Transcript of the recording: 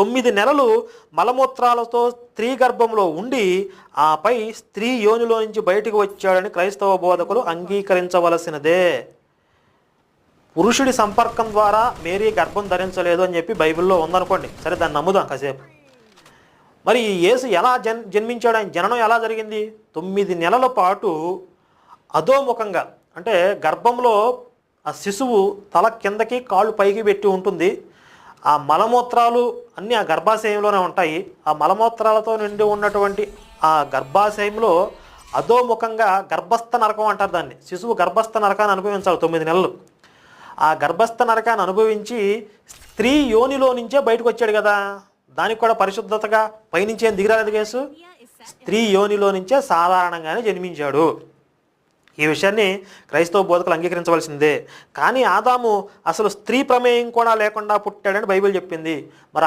9 నెలలు మలమూత్రాలతో స్త్రీ గర్భంలో ఉండి ఆపై స్త్రీ యోనిలో నుంచి బయటకు వచ్చాడని క్రైస్తవ బోధకులు అంగీకరించవలసినదే. పురుషుడి సంపర్కం ద్వారా మేరీ గర్భం ధరించలేదు అని చెప్పి బైబిల్లో ఉందనుకోండి, సరే దాన్ని నమ్ముదాం కాసేపు. మరి ఈ యేసు ఎలా జన్మించాడు, ఆయన జననం ఎలా జరిగింది? 9 నెలల పాటు అధోముఖంగా, అంటే గర్భంలో ఆ శిశువు తల కిందకి కాళ్ళు పైకి పెట్టి ఉంటుంది. ఆ మలమూత్రాలు అన్నీ ఆ గర్భాశయంలోనే ఉంటాయి. ఆ మలమూత్రాలతో నిండి ఉన్నటువంటి ఆ గర్భాశయంలో అధోముఖంగా గర్భస్థ నరకం అంటారు దాన్ని. శిశువు గర్భస్థ నరకాన్ని అనుభవించాలి 9 నెలలు. ఆ గర్భస్థ నరకాన్ని అనుభవించి స్త్రీ యోనిలో నుంచే బయటకు వచ్చాడు కదా. దానికి కూడా పరిశుద్ధతగా పైనుంచి ఏం దిగిరాలేదు కేసు. స్త్రీ యోనిలో నుంచే సాధారణంగానే జన్మించాడు. ఈ విషయాన్ని క్రైస్తవ బోధకులు అంగీకరించవలసిందే. కానీ ఆదాము అసలు స్త్రీ ప్రమేయం కూడా లేకుండా పుట్టాడని బైబిల్ చెప్పింది. మరి